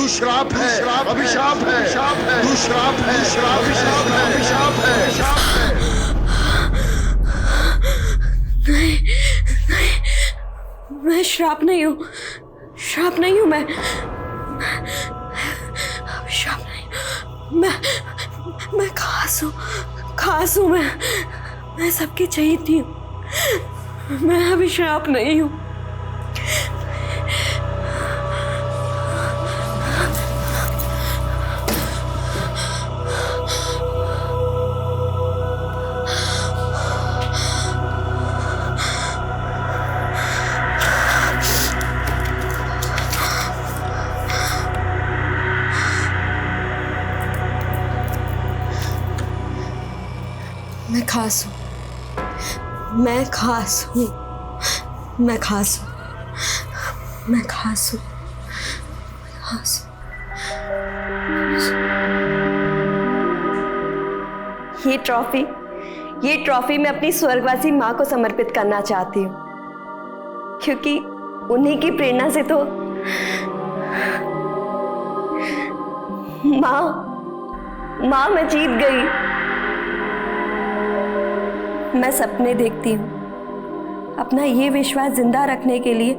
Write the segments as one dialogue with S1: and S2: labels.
S1: श्राप है, अभिशाप है, तू श्राप है, अभिशाप है, अभिशाप है, अभिशाप है।
S2: नहीं, मैं श्राप नहीं हूँ, श्राप नहीं हूँ मैं, श्राप नहीं। मैं खास हूँ मैं सबकी चहेती हूँ, मैं अभी श्राप नहीं हूँ। मैं खास हूँ, मैं खास हूँ, मैं खास हूँ, मैं खास हूँ, खास हूँ। ये ट्रॉफी मैं अपनी स्वर्गवासी माँ को समर्पित करना चाहती हूँ, क्योंकि उन्हीं की प्रेरणा से तो माँ मैं जीत गई। मैं सपने देखती हूँ अपना ये विश्वास जिंदा रखने के लिए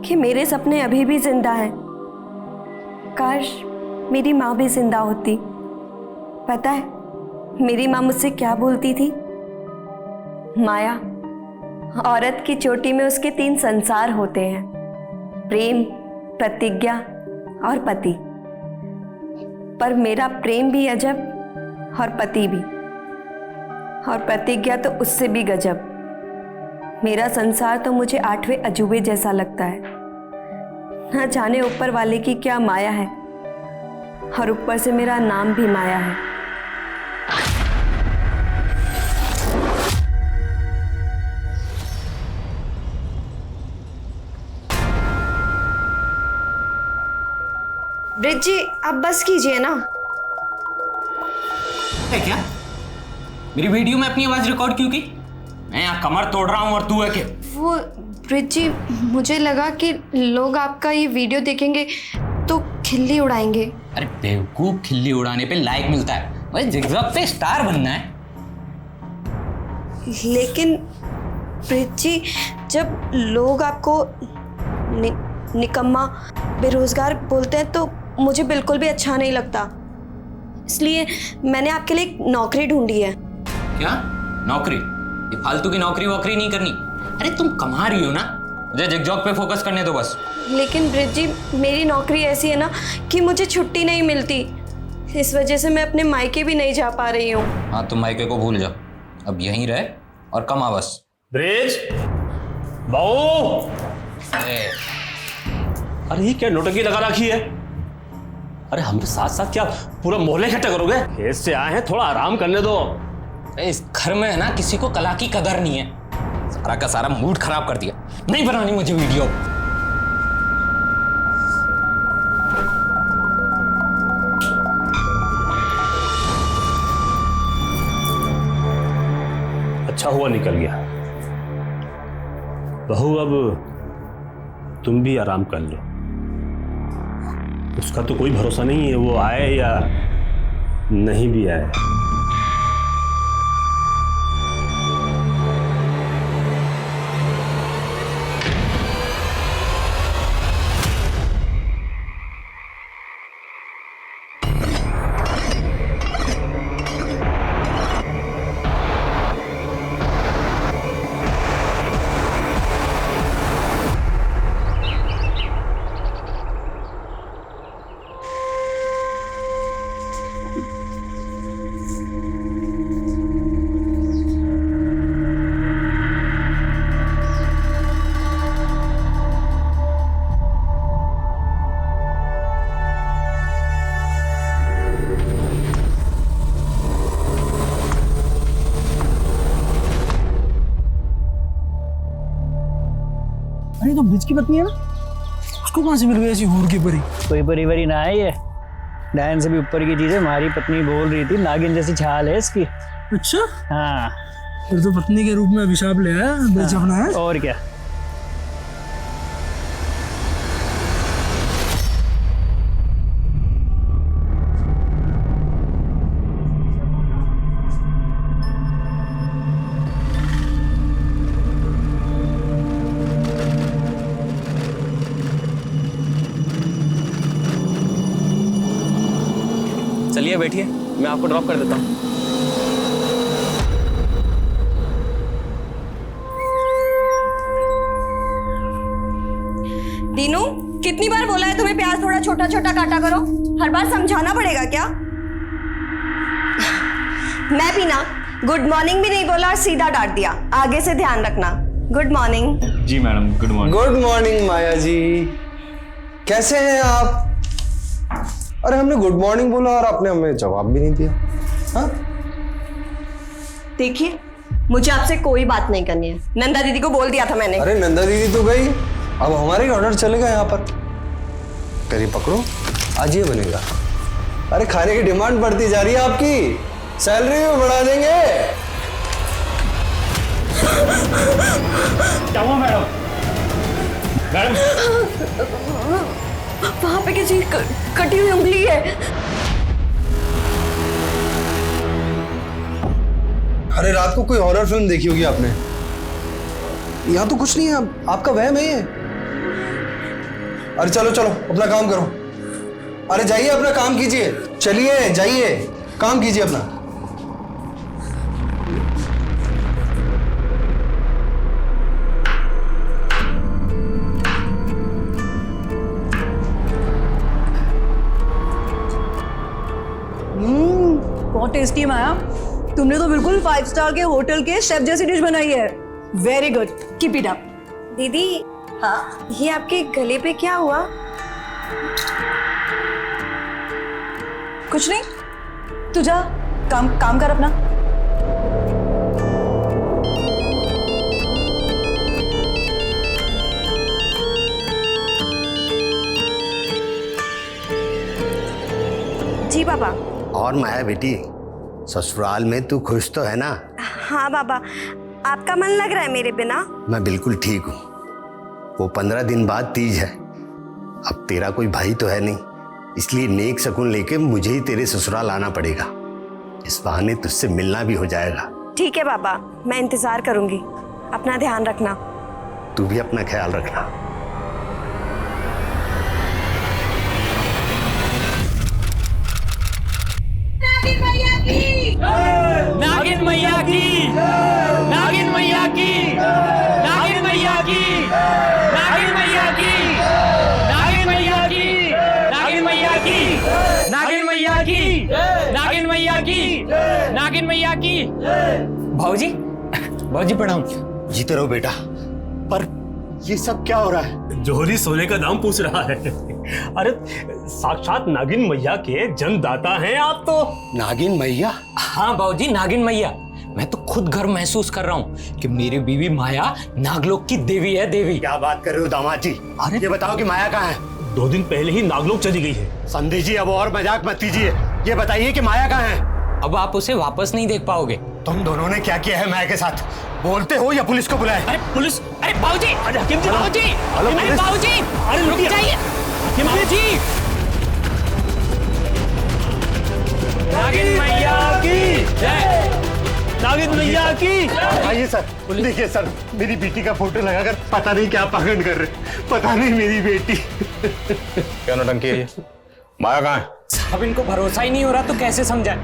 S2: कि मेरे सपने अभी भी जिंदा हैं। काश मेरी माँ भी जिंदा होती। पता है मेरी माँ मुझसे क्या बोलती थी? माया, औरत की चोटी में उसके 3 संसार होते हैं, प्रेम, प्रतिज्ञा और पति। पर मेरा प्रेम भी अजब और पति भी, और प्रतिज्ञा तो उससे भी गजब। मेरा संसार तो मुझे 8वें अजूबे जैसा लगता है। ना जाने ऊपर वाले की क्या माया है, और ऊपर से मेरा नाम भी माया है। ब्रिज जी, आप बस कीजिए ना।
S3: है क्या? मेरी वीडियो में अपनी आवाज रिकॉर्ड क्यों की? मैं यहाँ कमर तोड़ रहा हूँ और तू है क्या?
S2: वो ब्रिज जी, मुझे लगा कि लोग आपका ये वीडियो देखेंगे तो खिल्ली उड़ाएंगे।
S3: अरे बेवकूफ, खिल्ली उड़ाने पे लाइक मिलता है, भाई जिगजैग पे स्टार बनना है।
S2: लेकिन ब्रिज जी, जब लोग आपको निकम्मा, बेरोजगार बोलते हैं तो मुझे बिल्कुल भी अच्छा नहीं लगता। इसलिए मैंने आपके लिए एक नौकरी ढूंढी है।
S3: क्या नौकरी? ये फालतू की नौकरी वोकरी नहीं करनी। अरे तुम कमा रही हो ना, मुझे जिगजैग पे फोकस करने दो बस।
S2: लेकिन ब्रिज जी, मेरी नौकरी ऐसी है ना कि मुझे छुट्टी नहीं मिलती। इस वजह से मैं अपने मायके भी नहीं जा पा रही हूँ।
S3: हाँ, तुम मायके को भूल जाओ, अब यहीं रहे और कमा बस।
S4: ब्रिज बहू, अरे ये क्या नोटंकी लगा रखी है? अरे हमरे साथ साथ क्या पूरा मोहल्ले इकट्ठा करोगे? खेत से आए हैं, थोड़ा आराम करने दो।
S3: इस घर में है ना किसी को कला की कदर नहीं है, सारा का सारा मूड खराब कर दिया। नहीं बनानी मुझे वीडियो।
S4: अच्छा हुआ निकल गया। बहू अब तुम भी आराम कर लो, उसका तो कोई भरोसा नहीं है, वो आए या नहीं भी आए।
S5: अरे तो ब्रिज की पत्नी है ना, उसको कहाँ से मिल गई ऐसी हूर की परी?
S6: कोई परी वरी ना है, ये डायन से भी ऊपर की चीज है। हमारी पत्नी बोल रही थी नागिन जैसी छाल है इसकी।
S5: अच्छा,
S6: हाँ
S5: फिर तो पत्नी के रूप में अभिशाप ले आया ब्रिज अपना है।
S6: और क्या।
S4: आइए बैठिए, मैं आपको ड्रॉप कर देता हूँ।
S2: दीनू, कितनी बार बोला है तुम्हें प्याज थोड़ा छोटा छोटा काटा करो? हर बार समझाना पड़ेगा क्या? मैं भी ना गुड मॉर्निंग भी नहीं बोला और सीधा डांट दिया। आगे से ध्यान रखना। Good morning.
S4: जी madam, good morning.
S7: Good morning Maya ji, कैसे हैं आप? अरे हमने गुड मॉर्निंग बोला और आपने हमें जवाब भी नहीं दिया। हाँ?
S2: देखिए, मुझे आपसे कोई बात नहीं करनी है। नंदा दीदी को बोल दिया था मैंने।
S7: अरे नंदा दीदी तो गई, अब हमारे ऑर्डर चलेगा यहाँ पर। करी पकड़ो, आज ये बनेगा। अरे खाने की डिमांड बढ़ती जा रही है आपकी, सैलरी भी बढ़ा देंगे।
S4: क्या हुआ मैडम? मैडम
S2: वहां पे किसी कटी हुई उंगली है।
S7: अरे रात को कोई हॉरर फिल्म देखी होगी आपने। यहाँ तो कुछ नहीं है, आपका वहम है ये। अरे चलो चलो अपना काम करो। अरे जाइए अपना काम कीजिए, चलिए जाइए काम कीजिए अपना।
S8: बहुत टेस्टी है माया, तुमने तो बिल्कुल 5 स्टार के होटल के शेफ जैसी डिश बनाई है। Very good, keep it up.
S2: दीदी, हाँ, ये आपके गले पे क्या हुआ?
S8: कुछ नहीं, तू जा काम कर अपना।
S2: जी पापा।
S1: और माया बेटी, ससुराल में तू खुश तो है ना?
S2: हाँ बाबा, आपका मन लग रहा है मेरे बिना?
S1: मैं बिल्कुल ठीक हूँ। वो 15 दिन बाद तीज है। अब तेरा कोई भाई तो है नहीं, इसलिए नेक शगुन लेके मुझे ही तेरे ससुराल आना पड़ेगा। इस बहाने तुझसे मिलना भी हो जाएगा।
S2: ठीक है बाबा, मैं इंतजार करूंगी। अपना ध्यान रखना।
S1: तू भी अपना ख्याल रखना।
S4: नागिन मैया की, नागिन मैया की, नागिन मैया की, नागिन मैया की, नागिन मैया की, नागिन मैया की, नागिन मैया की, नागिन मैया की, नागिन मैया की। भाऊजी, भाऊजी प्रणाम।
S1: जीते रहो बेटा। पर ये सब क्या हो रहा है?
S4: जोहरी सोने का दाम पूछ रहा है। अरे साक्षात नागिन मैया के जन्मदाता हैं आप तो।
S1: नागिन मैया?
S3: हाँ बाबूजी, नागिन मैया। मैं तो खुद गर्व महसूस कर रहा हूँ कि मेरी बीवी माया नागलोक की देवी है। देवी।
S1: क्या बात कर रहे हो दामाद जी?
S3: अरे
S1: ये बताओ कि माया कहाँ है?
S4: 2 दिन पहले ही नागलोक चली गई है।
S1: संधि जी अब और मजाक मत कीजिए, ये बताइए कि माया कहाँ है?
S3: अब आप उसे वापस नहीं देख पाओगे।
S1: तुम दोनों ने क्या किया है माया के साथ? बोलते हो या पुलिस को बुलाए?
S4: अरे पुलिस,
S3: अरे बाबूजी,
S4: अरे हकीम जी,
S3: बाबूजी,
S4: हेलो
S3: अरे
S4: पुलिस।
S3: बाबूजी,
S4: अरे
S3: रुक जाइए। बाबूजी,
S4: नागिन मैया की जय, नागिन मैया की।
S1: आइए सर, देखिए सर, मेरी बेटी का फोटो लगाकर पता नहीं क्या पाखंड कर रहे। पता नहीं मेरी बेटी।
S9: क्या नौटंकी है ये? माया कहाँ है?
S3: साहब इनको भरोसा ही नहीं हो रहा तो कैसे समझाए?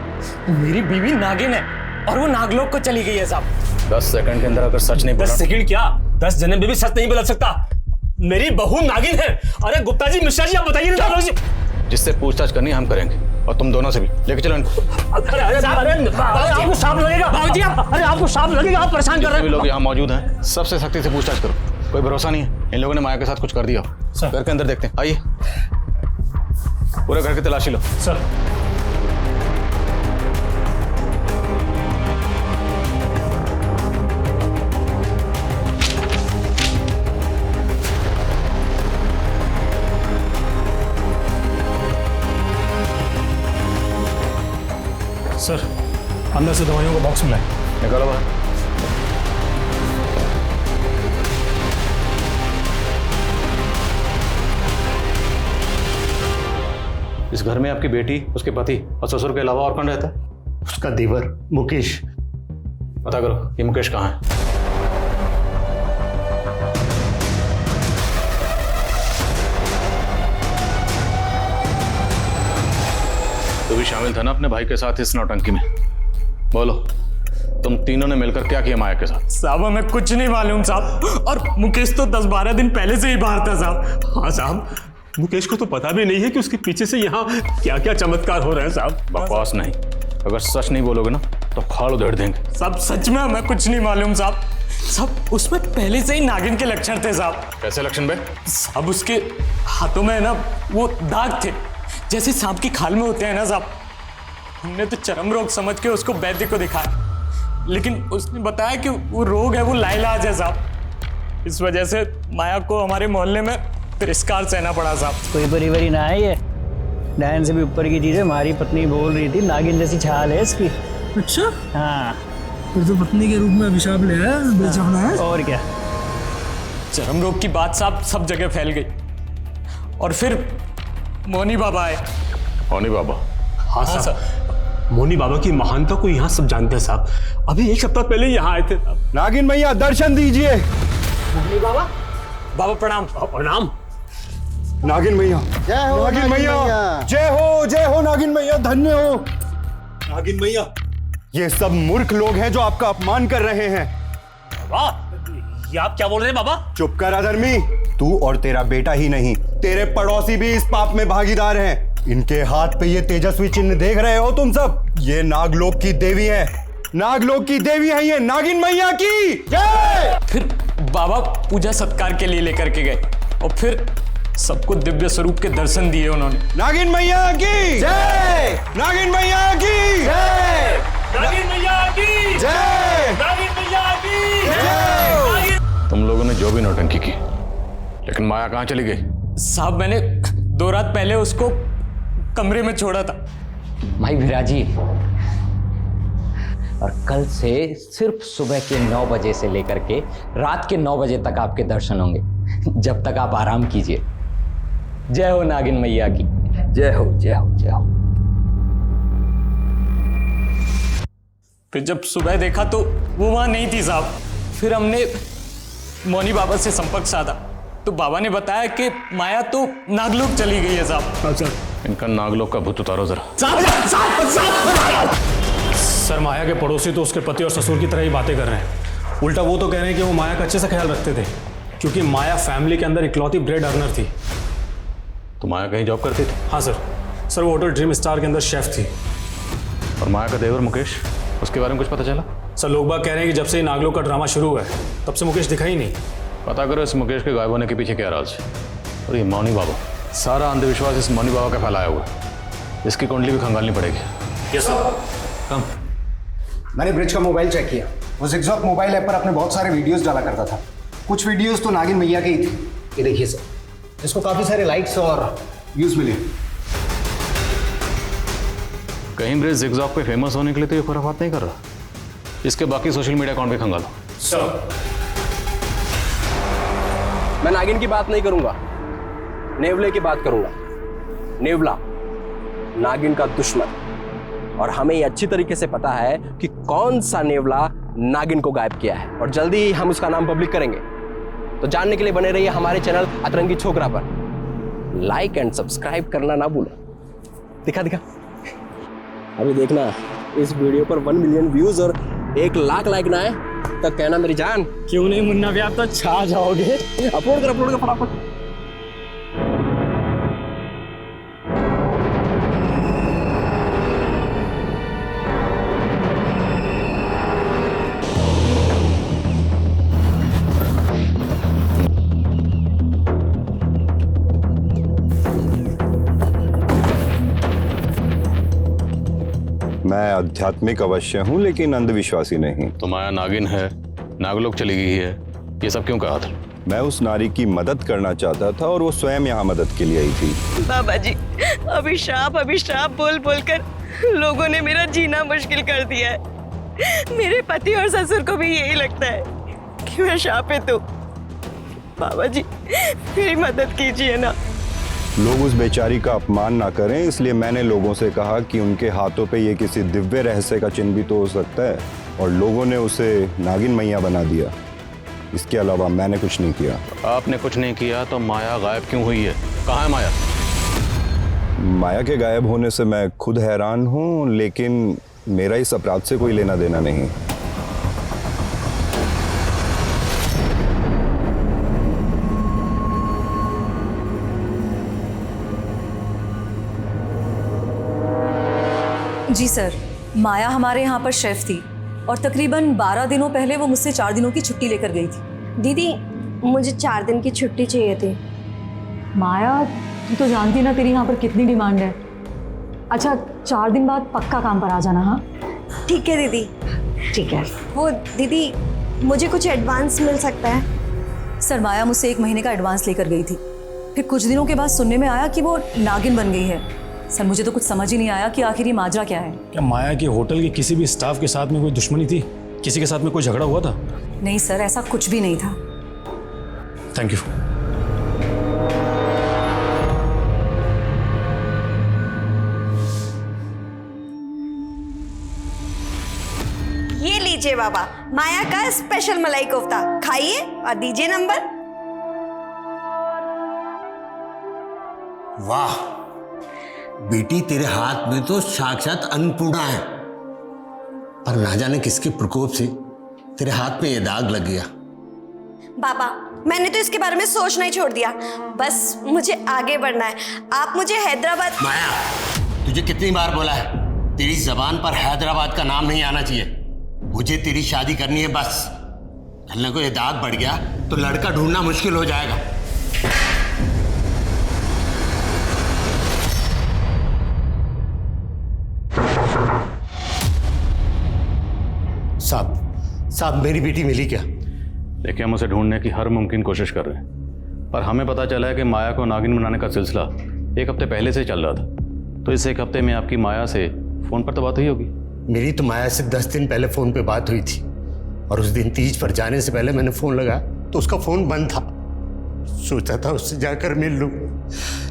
S3: मेरी बीवी नागिन है और वो नागलोक को चली गई है साहब।
S9: 10 सेकंड के अंदर अगर सच नहीं बोला
S4: 10 सेकंड क्या, 10 जन्म में भी सच नहीं बदल सकता। मेरी बहू नागिन है। अरे गुप्ता जी, मिश्रा जी, आप बताइए ना।
S9: जिससे पूछताछ करनी हम करेंगे, और तुम दोनों से भी। लेके चलो इनको।
S4: अरे आपको सांप लगेगा बाबूजी, अरे आपको सांप लगेगा, आप परेशान कर रहे
S9: सभी
S4: हैं।
S9: लोग यहाँ मौजूद हैं, सबसे सख्ती से पूछताछ करो। कोई भरोसा नहीं है, इन लोगों ने माया के साथ कुछ कर दिया हो। घर के अंदर देखते हैं, आइए। पूरे घर की तलाशी लो।
S4: सर, सर अंदर से दवाइयों का बॉक्स मिला है।
S9: निकालो बाहर। इस घर में आपकी बेटी, उसके पति और ससुर के अलावा और कौन रहता है?
S1: उसका देवर मुकेश।
S9: पता करो ये मुकेश कहाँ है। तू भी शामिल था ना अपने भाई के साथ इस नौटंकी में? बोलो, तुम तीनों ने मिलकर क्या किया माया के साथ?
S4: साहब हमें कुछ नहीं मालूम साहब, और मुकेश तो 10-12 दिन पहले से ही बाहर था साहब।
S10: हाँ साहब, मुकेश को तो पता भी नहीं है कि उसके पीछे से यहाँ क्या क्या चमत्कार हो रहे हैं साहब।
S9: बकवास नहीं, अगर सच नहीं बोलोगे ना तो खाल उधेड़ देंगे।
S4: साहब सच में हमें कुछ नहीं मालूम साहब। साहब उसमें पहले से ही नागिन के लक्षण थे साहब।
S9: कैसे लक्षण बे?
S4: साहब उसके हाथों में ना वो दाग थे, जैसे सांप की खाल में होते हैं ना साहब। हमने तो चरम रोग समझ के उसको वैद्य को दिखाया, लेकिन उसने बताया कि वो रोग है वो लाइलाज है साहब। इस वजह से माया को हमारे मोहल्ले में तिरस्कार सहना पड़ा साहब।
S6: कोई परिवारी ना है ये, डायन से भी ऊपर की चीज है। हमारी पत्नी बोल रही थी नागिन जैसी छाल है इसकी।
S5: अच्छा,
S6: हाँ
S5: फिर तो पत्नी के रूप में अभिशाप ले आया, बेचैना है।
S6: और क्या।
S4: चरम रोग की बात साहब सब जगह फैल गई, और फिर मोनी बाबा आए।
S9: मोनी बाबा?
S10: हाँ साहब, मोनी बाबा की महानता को यहाँ सब जानते हैं साहब। अभी 1 सप्ताह पहले यहाँ आए थे साहब।
S7: नागिन मैया दर्शन दीजिए।
S10: मोनी बाबा,
S4: बाबा प्रणाम।
S10: प्रणाम।
S7: नागिन मैया
S1: जय हो
S7: नागिन मैया, जय हो नागिन मैया, धन्य हो नागिन मैया। ये सब मूर्ख लोग हैं जो आपका अपमान कर रहे हैं।
S10: वाह, ये आप क्या बोल रहे हैं बाबा?
S7: चुप कर अधर्मी, तू और तेरा बेटा ही नहीं, तेरे पड़ोसी भी इस पाप में भागीदार हैं। इनके हाथ पे ये तेजस्वी चिन्ह देख रहे हो तुम सब, ये नागलोक की देवी है, नागलोक की देवी है ये नागिन मैया की जय।
S4: फिर बाबा पूजा सत्कार के लिए लेकर के गए, और फिर सबको दिव्य स्वरूप के दर्शन दिए उन्होंने।
S7: नागिन मैया की जय, नागिन मैया की जय,
S10: नागिन मैया की
S7: जय,
S10: नागिन मैया की
S7: जय।
S9: तुम लोगों ने जो भी नौटंकी की, लेकिन माया कहाँ चली गई?
S4: साहब मैंने 2 रात पहले उसको कमरे में छोड़ा था।
S3: भाई विराजी, और कल से सिर्फ सुबह के 9 बजे से लेकर के रात के 9 बजे तक आपके दर्शन होंगे, जब तक आप आराम कीजिए। जय हो नागिन मैया की, जय हो जय हो जय हो।
S4: फिर जब सुबह देखा तो वो वहां नहीं थी साहब। फिर हमने मोनी बाबा से संपर्क साधा, तो बाबा ने बताया कि माया तो नागलोक चली गई है साहब।
S9: इनका नागलोक का भूत उतारो जरा।
S10: सर, माया के पड़ोसी तो उसके पति और ससुर की तरह ही बातें कर रहे हैं। उल्टा वो तो कह रहे हैं कि वो माया का अच्छे से ख्याल रखते थे, क्योंकि माया फैमिली के अंदर इकलौती ब्रेड अर्नर थी।
S9: तो माया कहीं जॉब करती थी?
S10: हाँ सर, वो होटल ड्रीम स्टार के अंदर शेफ थी।
S9: और माया का देवर मुकेश, उसके बारे में कुछ पता चला?
S10: सर, लोग बाग कह रहे हैं कि जब से नागलोक का ड्रामा शुरू हुआ है तब से मुकेश दिखा ही नहीं।
S9: पता करो इस मुकेश के गायब होने के पीछे क्या राज है। और ये मौनी बाबा, सारा अंधविश्वास इस मौनी बाबा का फैलाया हुआ है। इसकी कुंडली भी खंगालनी पड़ेगी।
S10: यस सर, कम।
S11: मैंने ब्रिज का मोबाइल चेक किया, वो जिगजॉग मोबाइल ऐप पर अपने बहुत सारे वीडियोस डाला करता था। कुछ वीडियोस तो नागिन मैया के ही थे। ये देखिए सर, इसको काफी सारे लाइक्स और व्यूज मिले।
S9: कहीं ब्रिज जिगजॉग पे फेमस होने के लिए तो ये खुराफात नहीं कर रहा। इसके बाकी सोशल मीडिया अकाउंट भी खंगालो।
S10: सर,
S12: मैं नागिन की बात नहीं करूंगा, नेवले की बात करूंगा। नेवला नागिन का दुश्मन, और हमें ये अच्छी तरीके से पता है कि कौन सा नेवला नागिन को गायब किया है, और जल्दी ही हम उसका नाम पब्लिक करेंगे। तो जानने के लिए बने रहिए हमारे चैनल अतरंगी छोकरा पर। लाइक एंड सब्सक्राइब करना ना भूलो। दिखा अभी देखना, इस वीडियो पर 1 मिलियन व्यूज और 1 लाख लाइक ना आए तब कहना मेरी जान।
S4: क्यों नहीं मुन्ना भी, आप तो छा जाओगे।
S12: अपलोड कर फटाफट।
S7: मैं आध्यात्मिक अवश्य हूँ लेकिन अंधविश्वासी नहीं।
S9: तो माया नागिन है, नागलोक चली गई है, ये सब क्यों कहा था?
S7: मैं उस नारी की मदद करना चाहता था और वो स्वयं यहाँ मदद के लिए आई थी।
S2: बाबा जी, अभिशाप बोल बोलकर लोगों ने मेरा जीना मुश्किल कर दिया है। मेरे पति और ससुर को भी यही लगता है कि मैं शापित हूँ। बाबा जी, मेरी मदद कीजिए ना।
S7: लोग उस बेचारी का अपमान ना करें, इसलिए मैंने लोगों से कहा कि उनके हाथों पे ये किसी दिव्य रहस्य का चिन्ह भी तो हो सकता है, और लोगों ने उसे नागिन मैया बना दिया। इसके अलावा मैंने कुछ नहीं किया।
S9: आपने कुछ नहीं किया तो माया गायब क्यों हुई है? कहाँ है माया?
S13: माया के गायब होने से मैं खुद हैरान हूँ, लेकिन मेरा इस अपराध से कोई लेना देना नहीं।
S8: जी सर, माया हमारे यहाँ पर शेफ थी और तकरीबन 12 दिनों पहले वो मुझसे 4 दिनों की छुट्टी लेकर गई थी।
S2: दीदी मुझे 4 दिन की छुट्टी चाहिए थी।
S8: माया, तू तो जानती ना तेरी यहाँ पर कितनी डिमांड है। अच्छा, 4 दिन बाद पक्का काम पर आ जाना। हाँ
S2: ठीक है दीदी।
S8: ठीक है।
S2: वो दीदी मुझे कुछ एडवांस मिल सकता है?
S8: सर, माया मुझसे 1 महीने का एडवांस लेकर गई थी, फिर कुछ दिनों के बाद सुनने में आया कि वो नागिन बन गई है। सर, मुझे तो कुछ समझ ही नहीं आया कि आखिर ये माजरा क्या है।
S10: क्या माया के होटल के किसी भी स्टाफ के साथ में कोई दुश्मनी थी? किसी के साथ में कोई झगड़ा हुआ था?
S8: नहीं सर, ऐसा कुछ भी नहीं था।
S10: Thank you.
S2: ये लीजिए बाबा, माया का स्पेशल मलाई कोफ्ता, खाइए और दीजिए नंबर।
S1: वाह बेटी, तेरे हाथ में तो साक्षात अन्नपूर्णा है, पर ना जाने किसके प्रकोप से तेरे हाथ में ये दाग लग गया।
S2: बाबा, मैंने तो इसके बारे में सोचना ही छोड़ दिया, बस मुझे आगे बढ़ना है। आप मुझे हैदराबाद।
S1: माया, तुझे कितनी बार बोला है, तेरी जबान पर हैदराबाद का नाम नहीं आना चाहिए। मुझे तेरी शादी करनी है बस। कल को ये दाग बढ़ गया तो लड़का ढूंढना मुश्किल हो जाएगा। साहब, मेरी बेटी मिली क्या?
S9: देखिए, हम उसे ढूंढने की हर मुमकिन कोशिश कर रहे हैं, पर हमें पता चला है कि माया को नागिन बनाने का सिलसिला 1 हफ्ते पहले से चल रहा था। तो इस 1 हफ्ते में आपकी माया से फोन पर तो बात हुई होगी?
S1: मेरी तो माया से 10 दिन पहले फोन पे बात हुई थी, और उस दिन तीज पर जाने से पहले मैंने फोन लगाया तो उसका फोन बंद था। सोचा था उससे जाकर मिल लूं,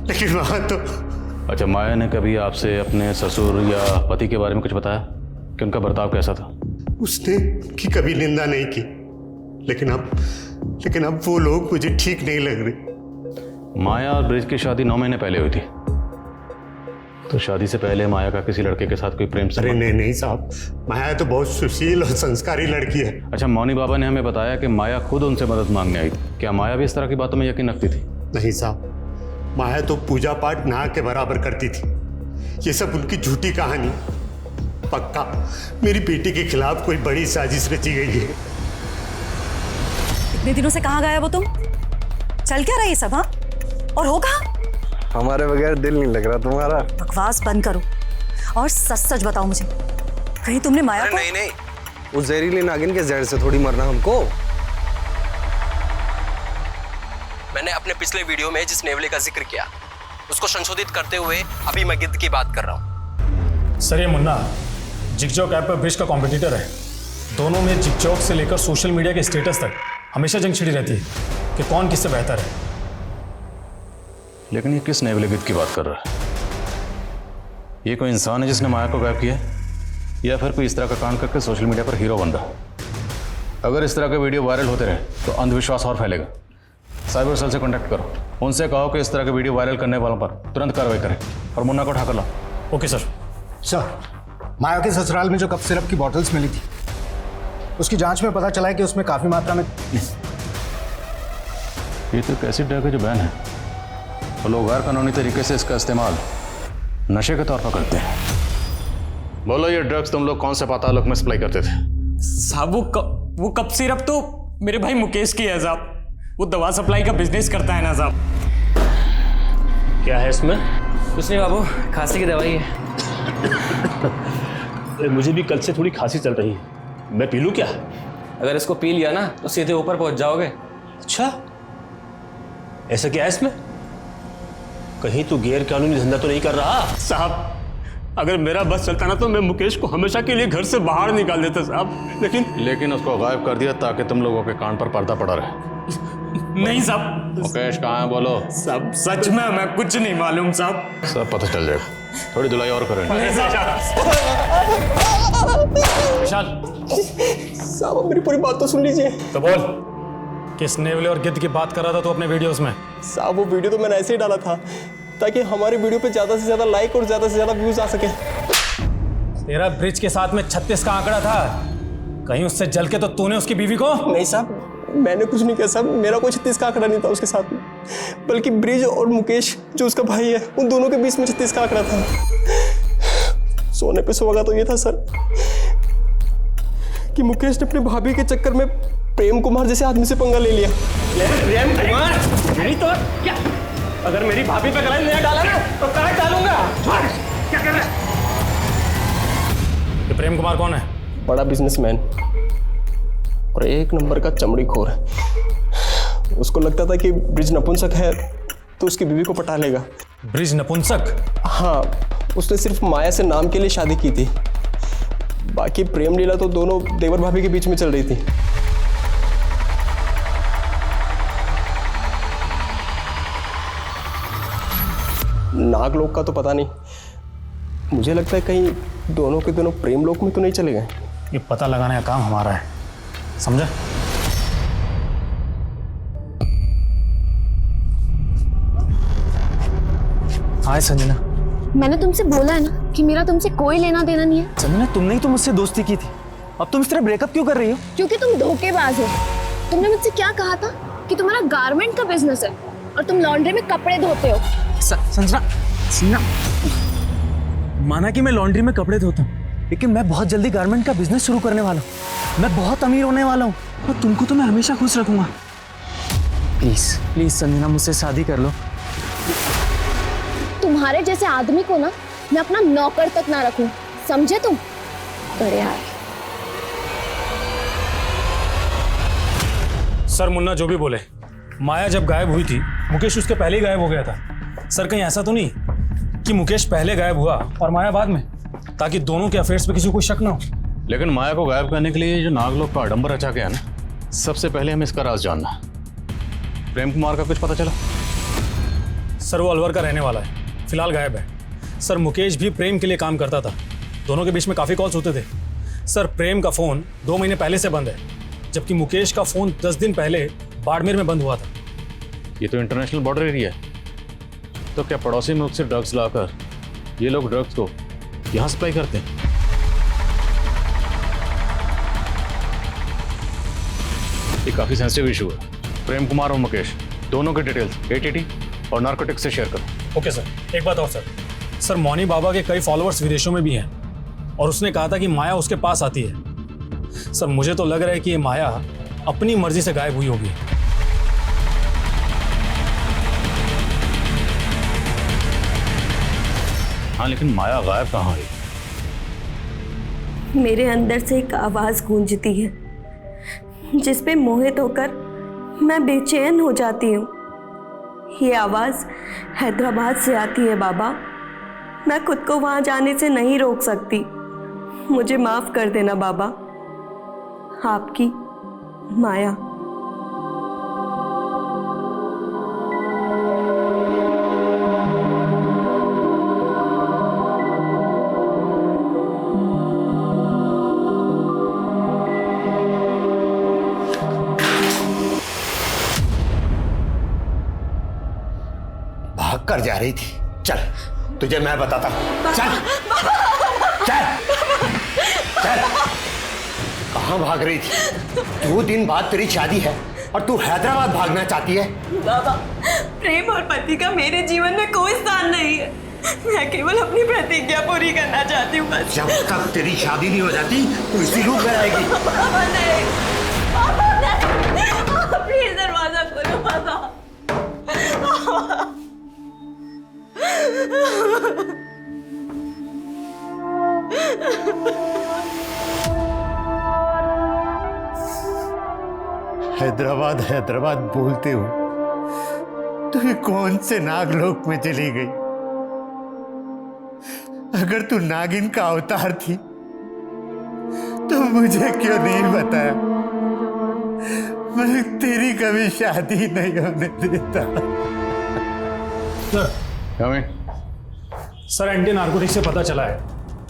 S1: लेकिन वहां तो।
S9: अच्छा, माया ने कभी आपसे अपने ससुर या पति के बारे में कुछ बताया कि उनका बर्ताव कैसा था?
S1: उसने उनकी कभी निंदा नहीं की, लेकिन अब वो लोग मुझे ठीक नहीं लग रहे।
S9: माया और ब्रिज की शादी 9 महीने पहले हुई थी, तो शादी से पहले माया का किसी लड़के के साथ कोई प्रेम संबंध?
S1: अरे नहीं साहब, माया तो बहुत सुशील और संस्कारी लड़की है।
S9: अच्छा, मौनी बाबा ने हमें बताया कि माया खुद उनसे मदद मांगने आई थी। क्या माया भी इस तरह की बातों में यकीन रखती थी?
S1: नहीं साहब, माया तो पूजा पाठ ना के बराबर करती थी। ये सब उनकी झूठी कहानी। पक्का मेरी बेटी के खिलाफ कोई बड़ी साजिश रची गई है।
S8: इतने दिनों से कहाँ गया वो तुम? चल क्या रहा है ये सब? हाँ, और हो कहाँ?
S7: हमारे बगैर दिल नहीं लग रहा तुम्हारा।
S8: बकवास बंद करो और सच सच बताओ मुझे, कहीं तुमने माया को?
S7: नहीं, उस जहरीली नागिन के जहर से थोड़ी मरना हमको।
S12: मैंने अपने पिछले वीडियो में जिस नेवले का जिक्र किया उसको संशोधित करते हुए अभी मैं गिद्ध की बात कर रहा हूँ।
S10: सर, ये मुन्ना जिगजॉक ऐप पर ब्रिज का कॉम्पिटिटर है। दोनों में जिगजॉक से लेकर सोशल मीडिया के स्टेटस तक हमेशा जंग छिड़ी रहती है कि कौन किससे बेहतर है।
S9: लेकिन ये किस नेवले गिद्ध की बात कर रहा है? ये कोई इंसान है जिसने माया को गायब किया, या फिर कोई इस तरह का कांड करके सोशल मीडिया पर हीरो बन रहा? अगर इस तरह के वीडियो वायरल होते रहे तो अंधविश्वास और फैलेगा। साइबर सेल से कॉन्टैक्ट करो, उनसे कहो कि इस तरह के वीडियो वायरल करने वालों पर तुरंत कार्रवाई करें और मुन्ना को उठाकर लाओ।
S10: Okay sir.
S11: सर, माया के ससुराल में जो कफ सिरप की बॉटल्स मिली थी, उसकी जांच में पता चला है कि उसमें काफी मात्रा में।
S9: ये तो एक ऐसी ड्रग है जो बैन है, और लोग गैर कानूनी तरीके से इसका इस्तेमाल नशे के तौर पर करते हैं। बोलो, ये ड्रग्स तुम लोग कौन से पातालोक में सप्लाई करते थे?
S4: साहब, वो कप सिरप तो मेरे भाई मुकेश की है साहब। वो दवा सप्लाई का बिजनेस करता है ना साहब।
S10: क्या है इसमें?
S6: कुछ नहीं बाबू, खांसी की दवाई है।
S10: मुझे भी कल से थोड़ी खांसी चल रही है, मैं पी लूं क्या?
S6: अगर इसको पी लिया ना तो सीधे ऊपर पहुंच जाओगे।
S10: अच्छा, ऐसा क्या है इसमें? कहीं तू गैर कानूनी धंधा तो नहीं कर रहा? साहब, अगर मेरा बस चलता ना तो मैं मुकेश को हमेशा के लिए घर से बाहर निकाल देता साहब,
S9: लेकिन उसको गायब कर दिया ताकि तुम लोगों के कान पर पर्दा पड़ा रहे।
S4: नहीं साहब।
S9: मुकेश कहाँ है? बोलो।
S4: साहब, सच में मैं कुछ नहीं मालूम साहब।
S9: सब पता चल जाएगा, थोड़ी धुलाई और करें।
S10: विशाल
S12: साहब, मेरी पूरी बात तो सुन लीजिए।
S10: तो बोल, किस नेवले और गिद्ध की बात कर रहा था तू अपने वीडियोस में?
S12: साहब, वो वीडियो तो मैंने ऐसे ही डाला था ताकि हमारी वीडियो पे ज़्यादा से ज़्यादा लाइक और ज़्यादा से ज़्यादा व्यूज़ आ सके।
S5: तेरा ब्रिज के साथ में 36 का आंकड़ा था, कहीं उससे जल के तो तूने उसकी बीवी को?
S12: नहीं साहब, मैंने कुछ नहीं किया साहब, मेरा कोई 36 का आंकड़ा नहीं था उसके साथ में, बल्कि ब्रिज और मुकेश जो उसका भाई है उन दोनों के बीच में 36 का आंकड़ा था। सोने पे सुहागा तो ये था सर कि मुकेश ने अपनी भाभी के चक्कर में प्रेम कुमार जैसे आदमी से पंगा ले लिया।
S10: प्रेम कुमार नहीं तो क्या? अगर मेरी भाभी पे गला नहीं डाला ना तो कहाँ डालूंगा? क्या कर रहा है?
S5: ये प्रेम कुमार कौन है?
S12: बड़ा बिजनेसमैन और एक नंबर का चमड़ी खोर है। उसको लगता था कि ब्रिज नपुंसक है तो उसकी बीवी को पटा लेगा।
S5: ब्रिज नपुंसक?
S12: हाँ, उसने सिर्फ माया से नाम के लिए शादी की थी, बाकी प्रेम लीला तो दोनों देवर भाभी के बीच में चल रही थी। नागलोक का तो पता नहीं, मुझे लगता है कहीं दोनों के दोनों प्रेम लोक में तो नहीं चले गए।
S5: ये पता लगाने का काम हमारा है, समझा? हाय संजना।
S14: मैंने तुमसे बोला है ना कि मेरा तुमसे कोई लेना देना नहीं है।
S5: संजना, तुमने ही तो मुझसे दोस्ती की थी, अब तुम इस तरह ब्रेकअप क्यों कर रही हो?
S14: क्योंकि तुम धोखेबाज हो। तुमने मुझसे क्या कहा था कि तुम्हारा गारमेंट का बिजनेस है और तुम लॉन्ड्री में कपड़े धोते हो।
S5: संजना, माना कि मैं लॉन्ड्री में कपड़े धोता हूँ, लेकिन मैं बहुत जल्दी गारमेंट का बिजनेस शुरू करने वाला हूँ। मैं बहुत अमीर होने वाला हूँ और तुमको तो मैं हमेशा खुश रखूंगा। प्लीज प्लीज संजना, मुझसे शादी कर लो।
S14: तुम्हारे जैसे आदमी को ना मैं अपना नौकर तक ना रखूं, समझे तुम? अरे यार।
S5: सर, मुन्ना जो भी बोले, माया जब गायब हुई थी मुकेश उसके पहले ही गायब हो गया था। सर, कहीं ऐसा तो नहीं कि मुकेश पहले गायब हुआ और माया बाद में, ताकि दोनों के अफेयर्स पे किसी को शक ना हो।
S9: लेकिन माया को गायब करने के लिए जो नागलोक का आडंबर रचा गया ना, सबसे पहले हमें इसका राज जानना। प्रेम कुमार का कुछ पता चला?
S5: सर, वो अलवर का रहने वाला है, फिलहाल गायब है। सर, मुकेश भी प्रेम के लिए काम करता था, दोनों के बीच में काफ़ी कॉल्स होते थे। सर, प्रेम का फ़ोन 2 महीने पहले से बंद है, जबकि मुकेश का फ़ोन 10 दिन पहले बाड़मेर में बंद हुआ था।
S9: ये तो इंटरनेशनल बॉर्डर एरिया है, तो क्या पड़ोसी मुल्क से ड्रग्स लाकर ये लोग ड्रग्स को यहाँ सप्लाई करते हैं? ये काफ़ी सेंसिटिव इशू है। प्रेम कुमार और मुकेश दोनों के डिटेल्स ATT और नार्कोटिक्स से शेयर करो।
S5: Okay sir. एक बात और सर, मौनी बाबा के कई फॉलोअर्स विदेशों में भी हैं और उसने कहा था कि माया उसके पास आती है। सर, मुझे तो लग रहा है कि ये माया अपनी मर्जी से गायब हुई होगी।
S9: हाँ, लेकिन माया गायब कहाँ हुई?
S2: मेरे अंदर से एक आवाज़ गूंजती है जिस पे मोहित होकर मैं बेचैन हो जाती हूँ। ये आवाज़ हैदराबाद से आती है बाबा। मैं खुद को वहाँ जाने से नहीं रोक सकती। मुझे माफ़ कर देना बाबा। आपकी माया।
S1: कर जा रही थी, चल तुझे मैं बताता हूं। चल चल चल। कहां भाग रही थी? 2 दिन बाद तेरी शादी है और तू हैदराबाद भागना चाहती है?
S2: बाबा, प्रेम और पति का मेरे जीवन में कोई स्थान नहीं है। मैं केवल अपनी प्रतिज्ञा पूरी करना चाहती हूँ बस।
S1: जब तक तेरी शादी नहीं हो जाती तो इसी रूप में रहेगी।
S2: बाबा नहीं, बाबा नहीं, प्लीज दरवाजा खोलो बाबा।
S1: हैदराबाद हैदराबाद बोलते हो तो ये कौन से नागलोक में चली गई? अगर तू नागिन का अवतार थी तो मुझे क्यों नहीं बताया? मैं तेरी कभी शादी नहीं होने देता।
S5: सर, एंटी नार्कोटिक्स से पता चला है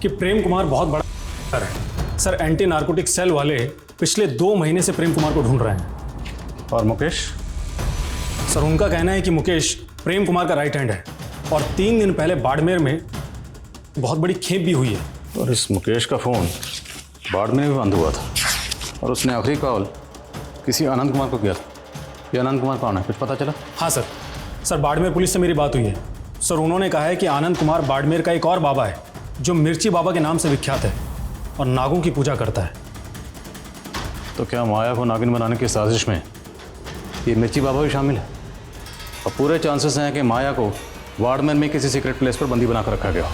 S5: कि प्रेम कुमार बहुत बड़ा है। सर, एंटी नार्कोटिक्स सेल वाले पिछले 2 महीने से प्रेम कुमार को ढूंढ रहे हैं।
S9: और मुकेश?
S5: सर, उनका कहना है कि मुकेश प्रेम कुमार का राइट हैंड है और 3 दिन पहले बाड़मेर में बहुत बड़ी खेप भी हुई है।
S9: और इस मुकेश का फ़ोन बाड़मेर में बंद हुआ था और उसने आखिरी कॉल किसी आनंद कुमार को किया था। ये आनंद कुमार कौन है, कुछ पता चला?
S5: हाँ सर बाड़मेर पुलिस से मेरी बात हुई है सर। उन्होंने कहा है कि आनंद कुमार बाड़मेर का एक और बाबा है जो मिर्ची बाबा के नाम से विख्यात है और नागों की पूजा करता है।
S9: तो क्या माया को नागिन बनाने की साजिश में ये मिर्ची बाबा भी शामिल है? और पूरे चांसेस हैं कि माया को बाड़मेर में किसी सीक्रेट प्लेस पर बंदी बनाकर रखा गया।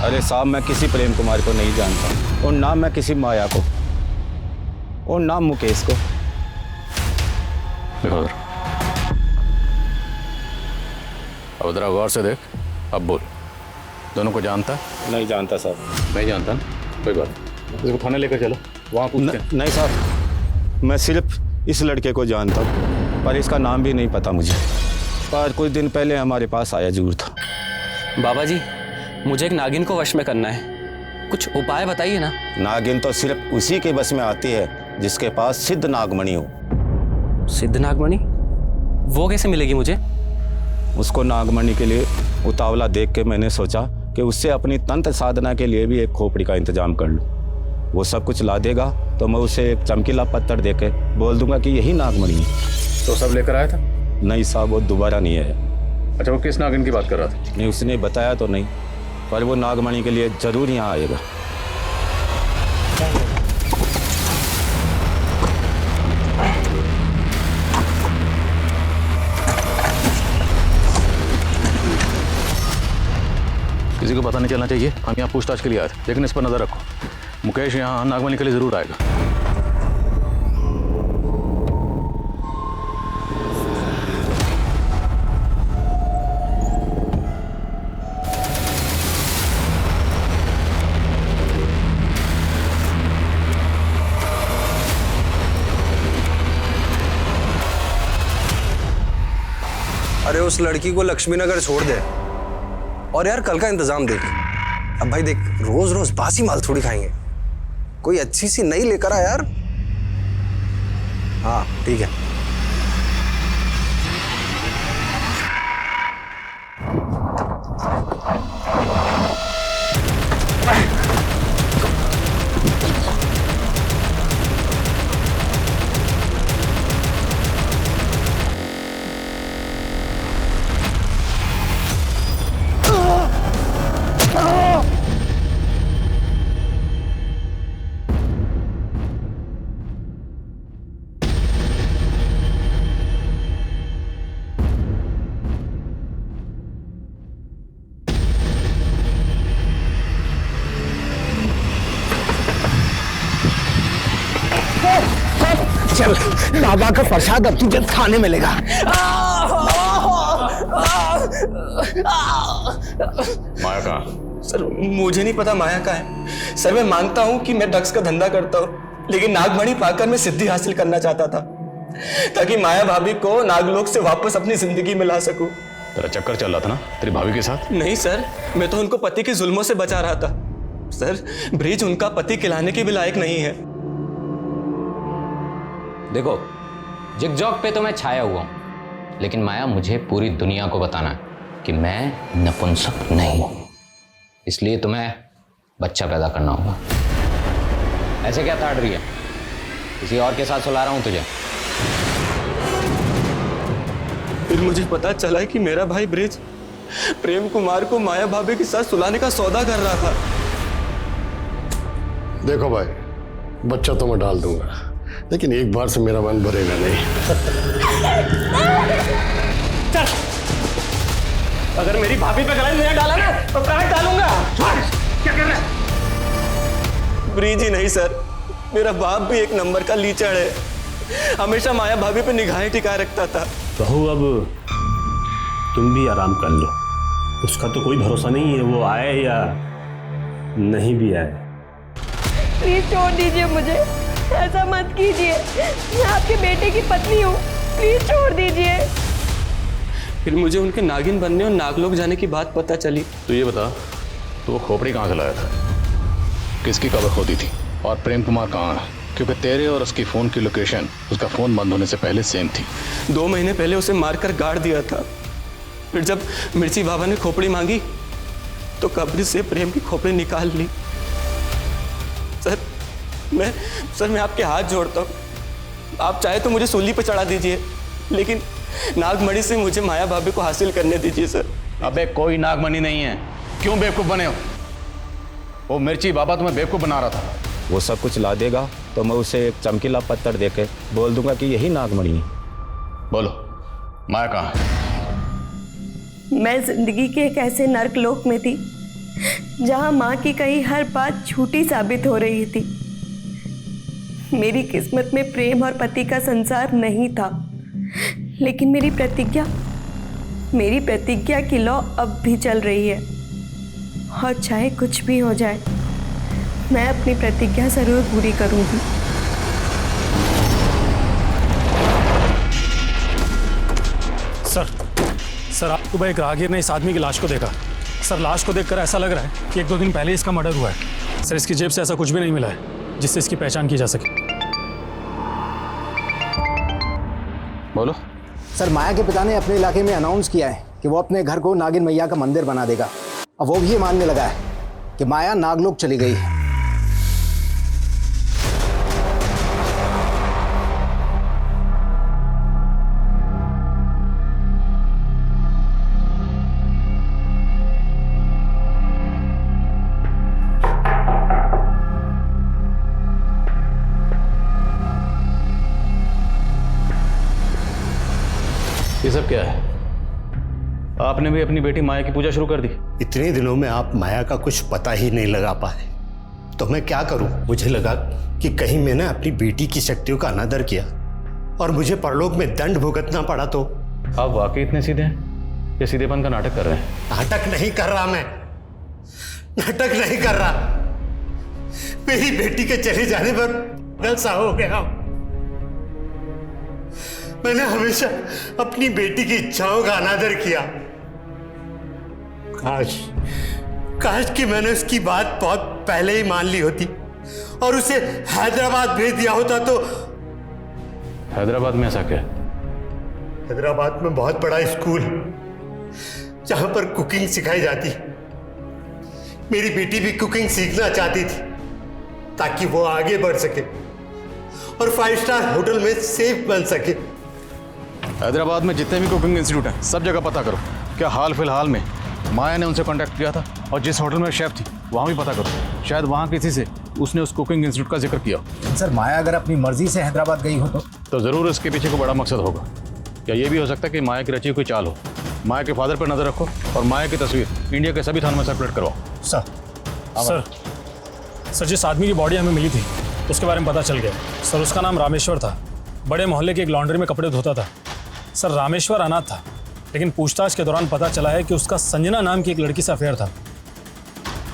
S13: अरे साहब, मैं किसी प्रेम कुमार को नहीं जानता और ना मैं किसी माया को और ना मुकेश को।
S9: देखो उधर, अब उधर गौर से देख, अब बोल। दोनों को जानता है?
S13: नहीं जानता साहब।
S9: नहीं जानता ना, कोई बात नहीं। इसको थाने लेकर चलो, वहाँ पूछते हैं।
S13: नहीं साहब, मैं सिर्फ इस लड़के को जानता हूँ पर इसका नाम भी नहीं पता मुझे। पर कुछ दिन पहले हमारे पास आया जरूर था।
S12: बाबा जी, मुझे एक नागिन को वश में करना है, कुछ उपाय बताइए ना।
S13: नागिन तो सिर्फ उसी के बस में आती है जिसके पास सिद्ध नागमणि हो।
S12: सिद्ध नागमणि? वो कैसे मिलेगी मुझे?
S13: उसको नागमणि के लिए उतावला देख के मैंने सोचा कि उससे अपनी तंत्र साधना के लिए भी एक खोपड़ी का इंतजाम कर लूँ। वो सब कुछ ला देगा तो मैं उसे एक चमकीला पत्थर दे के बोल दूंगा कि यही नागमणि है।
S9: तो सब लेकर आया था?
S13: नहीं साहब, वो दोबारा नहीं है।
S9: अच्छा, वो किस नागिन की बात कर रहा था?
S13: नहीं, उसने बताया तो नहीं, पर वो नागमणि के लिए जरूर यहाँ आएगा।
S9: किसी को पता नहीं चलना चाहिए, हम यहाँ पूछताछ के लिए आए थे, लेकिन इस पर नजर रखो, मुकेश यहाँ नागमणि के लिए जरूर आएगा।
S7: अरे उस लड़की को लक्ष्मी नगर छोड़ दे और यार कल का इंतजाम देख। अब भाई देख, रोज रोज बासी माल थोड़ी खाएंगे, कोई अच्छी सी नई लेकर आ यार। हाँ ठीक है।
S11: चल, बाबा का प्रसाद अब तुझे खाने मिलेगा।
S9: माया कहाँ?
S12: सर मुझे नहीं पता माया कहाँ है। सर मैं मानता हूँ कि मैं ड्रग्स का धंधा करता हूँ, लेकिन नागमणि पाकर मैं सिद्धि हासिल करना चाहता था ताकि माया भाभी को नागलोक से वापस अपनी जिंदगी में ला सकूं।
S9: तेरा चक्कर चल रहा था ना तेरी भाभी के साथ?
S12: नहीं सर, मैं तो उनको पति के जुल्मों से बचा रहा था। सर ब्रिज उनका पति खिलाने के भी लायक नहीं है।
S3: देखो, जिगजॉग पे तो मैं छाया हुआ हूं, लेकिन माया मुझे पूरी दुनिया को बताना है कि मैं नपुंसक नहीं हूं, इसलिए तुम्हें बच्चा पैदा करना होगा। ऐसे क्या ताड़ रही है? किसी और के साथ सुला रहा हूं तुझे।
S12: फिर मुझे पता चला कि मेरा भाई ब्रिज प्रेम कुमार को माया भाभी के साथ सुलाने का सौदा कर रहा था।
S15: देखो भाई, बच्चा तो मैं डाल दूंगा, लेकिन एक बार से मेरा मन भरेगा नहीं।
S12: चल, अगर मेरी भाभी पे गला नहीं डाला ना तो काट डालूंगा। क्या कर रहा है? ब्रिज ही नहीं सर, मेरा बाप भी एक नंबर का लीचड़ है, हमेशा माया भाभी पे निगाहें टिकाए रखता था।
S10: बहू अब तुम भी आराम कर लो, उसका तो कोई भरोसा नहीं है, वो आए या नहीं भी आए।
S2: प्लीज छोड़ दीजिए मुझे, ऐसा मत कीजिए। मैं आपके बेटे की पत्नी हूँ, प्लीज छोड़ दीजिए।
S12: फिर मुझे उनके नागिन बनने और नागलोक जाने की बात पता चली।
S9: तो ये बता, तो वो खोपड़ी कहाँ से लाया था, किसकी कब्र खोदी थी, और प्रेम कुमार कहाँ है? क्योंकि तेरे और उसकी फ़ोन की लोकेशन उसका फ़ोन बंद होने से पहले सेम थी।
S12: 2 महीने पहले उसे मारकर गाड़ दिया था। फिर जब मिर्ची बाबा ने खोपड़ी मांगी तो कब्र से प्रेम की खोपड़ी निकाल ली। सर मैं आपके हाथ जोड़ता हूँ, आप चाहे तो मुझे सूली पर चढ़ा दीजिए, लेकिन नागमणि से मुझे माया भाभी को हासिल करने दीजिए सर।
S9: अबे कोई नागमणि नहीं है, क्यों बेवकूफ़ बने हो? वो मिर्ची बाबा तुम्हें बेवकूफ़ बना रहा था।
S13: वो सब कुछ ला देगा तो मैं उसे एक चमकीला पत्थर देके बोल दूंगा कि यही नागमणि है।
S9: बोलो, माया कहाँ है?
S2: मैं जिंदगी के एक ऐसे नर्क लोक में थी जहां माँ की कही हर बात झूठी साबित हो रही थी। मेरी किस्मत में प्रेम और पति का संसार नहीं था, लेकिन मेरी प्रतिज्ञा की लौ अब भी चल रही है। और चाहे कुछ भी हो जाए, मैं अपनी प्रतिज्ञा जरूर पूरी करूंगी।
S5: सर आपको भाई एक राहगीर ने इस आदमी की लाश को देखा। सर लाश को देखकर ऐसा लग रहा है कि 1-2 दिन पहले इसका मर्डर हुआ है। सर इसकी जेब से ऐसा कुछ भी नहीं मिला है जिससे इसकी पहचान की जा सके।
S9: बोलो।
S11: सर माया के पिता ने अपने इलाके में अनाउंस किया है कि वो अपने घर को नागिन मैया का मंदिर बना देगा। अब वो भी ये मानने लगा है कि माया नागलोक चली गई है।
S9: ये सब क्या है? आपने भी अपनी बेटी माया की पूजा शुरू कर दी?
S1: इतने दिनों में आप माया का कुछ पता ही नहीं लगा पाए, तो मैं क्या करूं? मुझे लगा कि कहीं मैंने अपनी बेटी की शक्तियों का अनादर किया और मुझे परलोक में दंड भुगतना पड़ा तो।
S9: आप वाकई इतने सीधे हैं? ये सीधेपन का नाटक कर रहे हैं?
S1: नाटक नहीं कर रहा मैं, नाटक नहीं कर रहा। मेरी बेटी के चले जाने पर पागल सा हो गया। मैंने हमेशा अपनी बेटी की इच्छाओं का अनादर किया। काश कि मैंने उसकी बात बहुत पहले ही मान ली होती और उसे हैदराबाद भेज दिया होता तो।
S9: हैदराबाद में ऐसा क्या?
S1: हैदराबाद में बहुत बड़ा स्कूल जहां पर कुकिंग सिखाई जाती। मेरी बेटी भी कुकिंग सीखना चाहती थी ताकि वो आगे बढ़ सके और 5 स्टार होटल में सेफ बन सके।
S9: हैदराबाद में जितने भी कुकिंग इंस्टीट्यूट हैं सब जगह पता करो। क्या हाल फिलहाल में माया ने उनसे कांटेक्ट किया था? और जिस होटल में शेफ थी वहाँ भी पता करो, शायद वहाँ किसी से उसने उस कुकिंग इंस्टीट्यूट का जिक्र किया।
S11: सर माया अगर अपनी मर्जी से हैदराबाद गई हो तो
S9: ज़रूर इसके पीछे को बड़ा मकसद होगा। क्या ये भी हो सकता है कि माया की रची कोई चाल हो? माया के फादर पर नजर रखो और माया की तस्वीर इंडिया के सभी थानों में सर्कुलेट करवाओ।
S5: सर जिस आदमी की बॉडी हमें मिली थी उसके बारे में पता चल गया। सर उसका नाम रामेश्वर था, बड़े मोहल्ले के एक लॉन्ड्री में कपड़े धोता था। सर रामेश्वर अनाथ था, लेकिन पूछताछ के दौरान पता चला है कि उसका संजना नाम की एक लड़की से अफेयर था।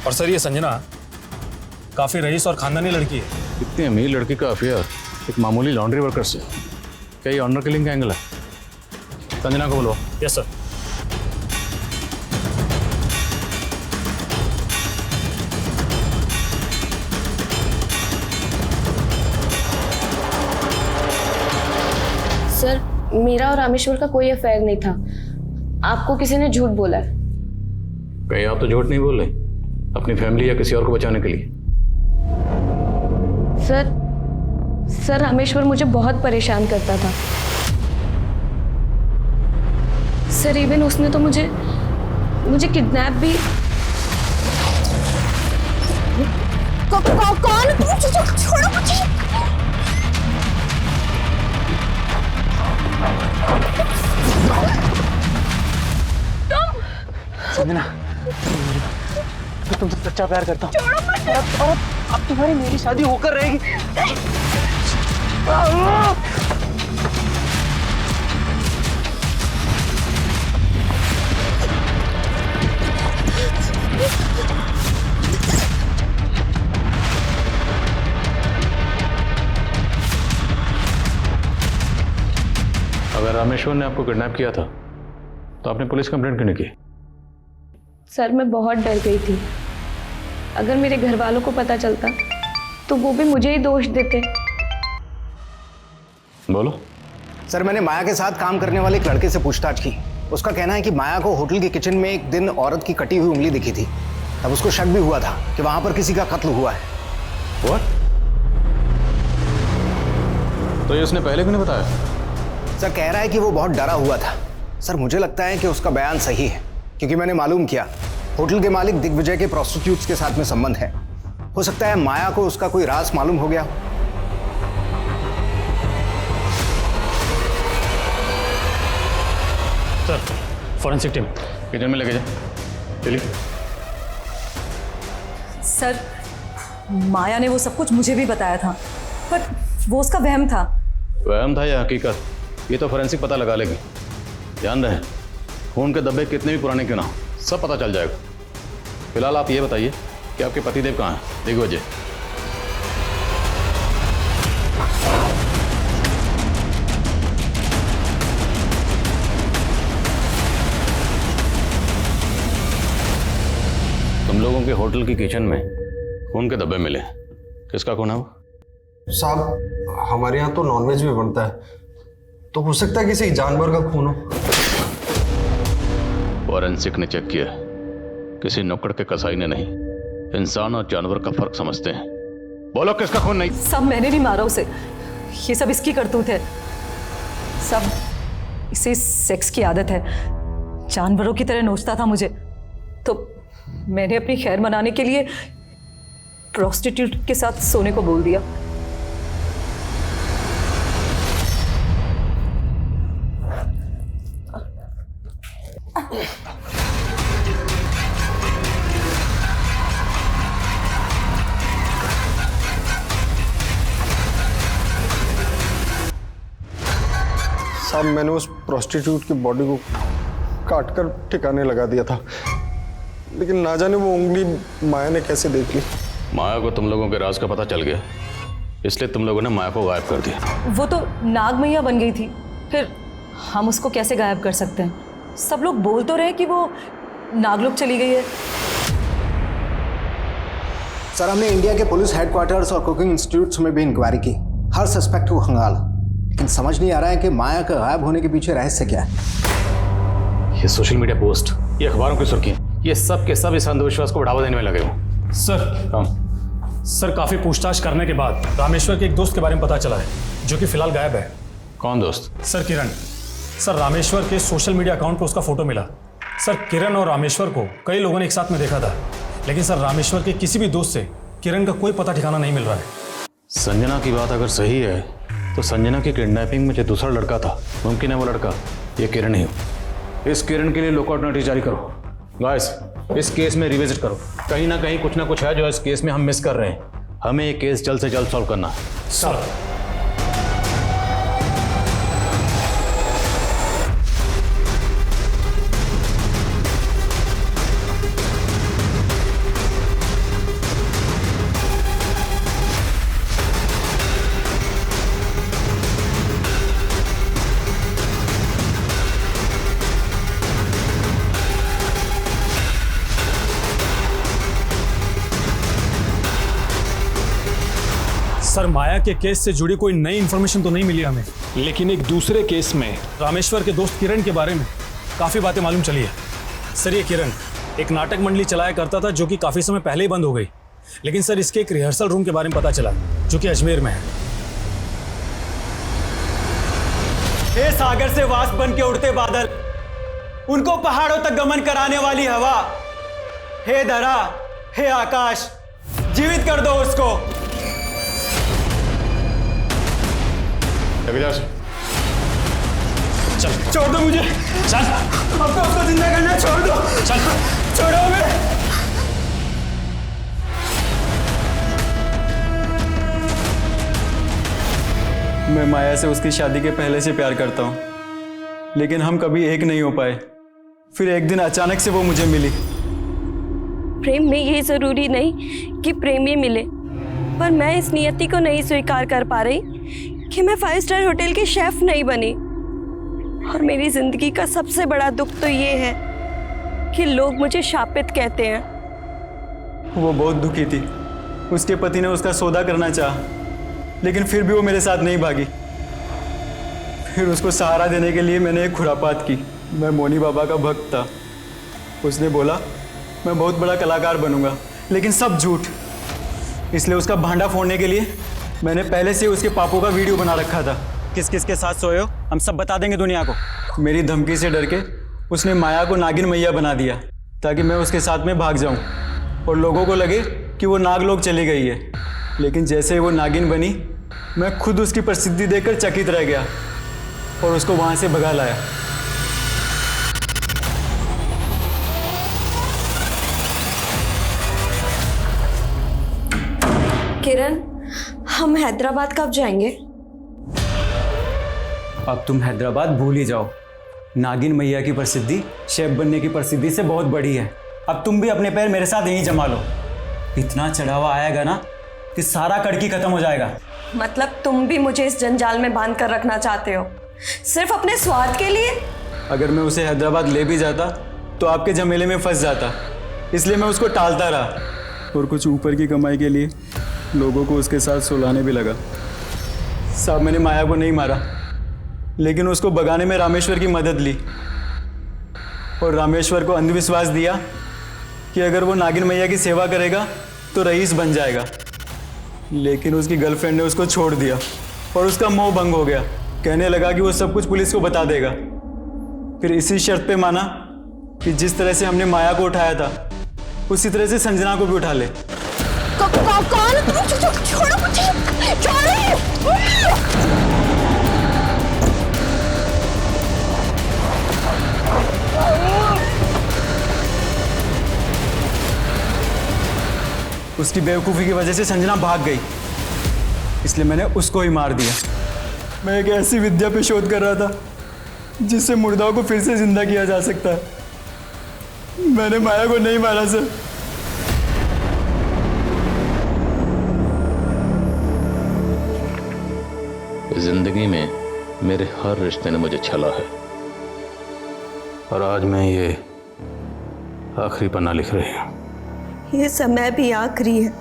S5: और सर ये संजना काफ़ी रईस और खानदानी लड़की है।
S9: इतनी अमीर लड़की का अफेयर एक मामूली लॉन्ड्री वर्कर से? क्या ये ऑनर किलिंग का एंगल है? संजना को बोलो।
S5: Yes sir.
S14: सर मेरा और रामेश्वर का कोई अफेयर नहीं था, आपको किसी ने झूठ बोला है।
S9: कहीं आप तो झूठ नहीं बोल रहे अपनी फैमिली या किसी और को बचाने के लिए?
S14: सर रामेश्वर मुझे बहुत परेशान करता था। सर इवन उसने तो मुझे किडनैप भी। कौन? छोड़ो मुझे।
S6: संजना, मैं तुमसे सच्चा प्यार करता हूँ और अब तुम्हारी मेरी शादी होकर रहेगी।
S9: रामेश्वर ने आपको किडनैप किया था तो आपने पुलिस कंप्लेंट क्यों नहीं की?
S14: सर मैं बहुत डर गई थी। अगर मेरे घर वालों को पता चलता तो वो भी मुझे ही दोष देते।
S9: बोलो।
S11: सर मैंने माया के साथ काम करने वाले एक लड़के से पूछताछ की। उसका कहना है कि माया को होटल के किचन में एक दिन औरत की कटी हुई उंगली दिखी थी। तब उसको शक भी हुआ था कि वहां पर किसी का कत्ल हुआ है।
S9: What? तो ये उसने पहले क्यों नहीं बताया?
S11: सर कह रहा है कि वो बहुत डरा हुआ था। सर मुझे लगता है कि उसका बयान सही है, क्योंकि मैंने मालूम किया होटल के मालिक दिग्विजय के प्रोस्टिट्यूट्स के साथ में संबंध है। हो सकता है माया को उसका कोई राज मालूम हो गया हो।
S5: सर फॉरेंसिक टीम
S9: किचन में लेके जा। चलिए।
S8: सर माया ने वो सब कुछ मुझे भी बताया था, पर वो उसका वहम था।
S9: वहम था या हकीकत, ये तो फोरेंसिक पता लगा लेगी। ध्यान रहे, खून के धब्बे कितने भी पुराने क्यों ना हो, सब पता चल जाएगा। फिलहाल आप ये बताइए कि आपके पतिदेव कहाँ हैं? दिग्विजय। तुम लोगों के होटल की किचन में खून के धब्बे मिले, किसका खून है वो?
S7: साहब हमारे यहाँ तो नॉनवेज भी बनता है, तो हो सकता है किसी जानवर का खून हो।
S9: फॉरेंसिक ने चेक किया, किसी नुक्कड़ के कसाई ने नहीं। इंसान और जानवर का फर्क समझते हैं। बोलो किसका खून? नहीं।
S8: सब मैंने नहीं मारा उसे, ये सब इसकी करतूत है। सब इसे सेक्स की आदत है, जानवरों की तरह नोचता था मुझे, तो मैंने अपनी खैर मनाने के लिए प्रोस्टिट्यूट के साथ सोने को बोल दिया।
S7: साहब मैंने उस प्रोस्टिट्यूट की बॉडी को काटकर ठिकाने लगा दिया था, लेकिन ना जाने वो उंगली माया ने कैसे देख ली।
S9: माया को तुम लोगों के राज का पता चल गया, इसलिए तुम लोगों ने माया को गायब कर दिया।
S8: वो तो नाग मैया बन गई थी, फिर हम उसको कैसे गायब कर सकते हैं? सब लोग बोल तो रहे कि वो नागलोक चली गई है।
S11: सर हमने इंडिया के पुलिस हेडक्वार्टर्स और कुकिंग इंस्टीट्यूट्स में भी इंक्वायरी की। हर सस्पेक्ट को खंगाला, लेकिन समझ नहीं आ रहा है कि माया का गायब होने के पीछे रहस्य क्या है।
S9: ये सोशल मीडिया पोस्ट, ये अखबारों की सुर्खियां, ये सब के सब इस अंधविश्वास को बढ़ावा देने में लगे हो।
S5: सर काफी पूछताछ करने के बाद रामेश्वर के एक दोस्त के बारे में पता चला है, जो कि फिलहाल गायब है।
S9: कौन दोस्त?
S5: सर किरण। सर रामेश्वर के सोशल मीडिया अकाउंट पर उसका फोटो मिला। सर किरण और रामेश्वर को कई लोगों ने एक साथ में देखा था, लेकिन सर रामेश्वर के किसी भी दोस्त से किरण का कोई पता ठिकाना नहीं मिल रहा है।
S9: संजना की बात अगर सही है तो संजना की किडनैपिंग में जो दूसरा लड़का था, मुमकिन है वो लड़का ये किरण ही हो। इस किरण के लिए लुकआउट नोटिस जारी करो। गाइस इस केस में रिविजिट करो, कहीं ना कहीं कुछ ना कुछ है जो इस केस में हम मिस कर रहे हैं। हमें ये केस जल्द से जल्द सॉल्व करना है।
S5: सर सर माया के केस से जुड़ी कोई नई इन्फॉर्मेशन तो नहीं मिली हमें, लेकिन एक दूसरे केस में रामेश्वर के दोस्त किरण के बारे में काफ़ी बातें मालूम चली है। सर ये किरण एक नाटक मंडली चलाया करता था, जो कि काफ़ी समय पहले ही बंद हो गई, लेकिन सर इसके एक रिहर्सल रूम के बारे में पता चला, जो कि अजमेर में है।
S16: हे सागर से वाष्प बन के उड़ते बादल, उनको पहाड़ों तक गमन कराने वाली हवा, हे धरा, हे आकाश, जीवित कर दो उसको।
S5: चल
S16: छोड़ दो मुझे,
S5: चल
S16: अब तो उसको जिंदा करना छोड़ दो,
S5: चल
S16: छोड़ो मुझे। मैं माया से उसकी शादी के पहले से प्यार करता हूँ, लेकिन हम कभी एक नहीं हो पाए। फिर एक दिन अचानक से वो मुझे मिली।
S2: प्रेम में ये जरूरी नहीं कि प्रेमी मिले, पर मैं इस नियति को नहीं स्वीकार कर पा रही कि मैं 5 स्टार होटल की शेफ नहीं बनी। और मेरी जिंदगी का सबसे बड़ा दुख तो ये है कि लोग मुझे शापित कहते हैं।
S16: वो बहुत दुखी थी। उसके पति ने उसका सौदा करना चाहा, लेकिन फिर भी वो मेरे साथ नहीं भागी। फिर उसको सहारा देने के लिए मैंने एक खुरापात की। मैं मोनी बाबा का भक्त था। उसने बोला मैं बहुत बड़ा कलाकार बनूंगा, लेकिन सब झूठ। इसलिए उसका भांडा फोड़ने के लिए मैंने पहले से उसके पापों का वीडियो बना रखा था। किस किस के साथ सोए हो हम सब बता देंगे दुनिया को। मेरी धमकी से डर के उसने माया को नागिन मैया बना दिया ताकि मैं उसके साथ में भाग जाऊं और लोगों को लगे कि वो नागलोक चली गई है। लेकिन जैसे ही वो नागिन बनी, मैं खुद उसकी प्रसिद्धि देखकर चकित रह गया और उसको वहां से भगा लाया।
S2: किरण, हम हैदराबाद कब जाएंगे?
S16: अब तुम हैदराबाद भूल ही जाओ। नागिन मैया की प्रसिद्धि शेफ बनने की प्रसिद्धि से बहुत बड़ी है। अब तुम भी अपने पैर मेरे साथ यहीं जमा लो। इतना चढ़ावा आएगा ना कि सारा कड़की खत्म हो जाएगा।
S2: मतलब तुम भी मुझे इस जंजाल में बांध कर रखना चाहते हो, सिर्फ अपने स्वार्थ के लिए?
S16: अगर मैं उसे हैदराबाद ले भी जाता तो आपके झमेले में फंस जाता, इसलिए मैं उसको टालता रहा और कुछ ऊपर की कमाई के लिए लोगों को उसके साथ सुलाने भी लगा। साहब, मैंने माया को नहीं मारा, लेकिन उसको भगाने में रामेश्वर की मदद ली और रामेश्वर को अंधविश्वास दिया कि अगर वो नागिन मैया की सेवा करेगा तो रईस बन जाएगा। लेकिन उसकी गर्लफ्रेंड ने उसको छोड़ दिया और उसका मोह भंग हो गया। कहने लगा कि वो सब कुछ पुलिस को बता देगा। फिर इसी शर्त पे माना कि जिस तरह से हमने माया को उठाया था उसी तरह से संजना को भी उठा ले।
S4: कौन? छोड़ो मुझे,
S16: उसकी बेवकूफ़ी की वजह से संजना भाग गई, इसलिए मैंने उसको ही मार दिया। मैं एक ऐसी विद्या पे शोध कर रहा था जिससे मुर्दाओं को फिर से जिंदा किया जा सकता है। मैंने माया को नहीं मारा सर।
S9: जिंदगी में मेरे हर रिश्ते ने मुझे छला है और आज मैं ये आखिरी पन्ना लिख रही हूँ।
S2: ये समय भी आखिरी है।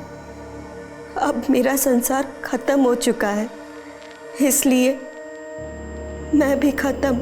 S2: अब मेरा संसार खत्म हो चुका है, इसलिए मैं भी खत्म।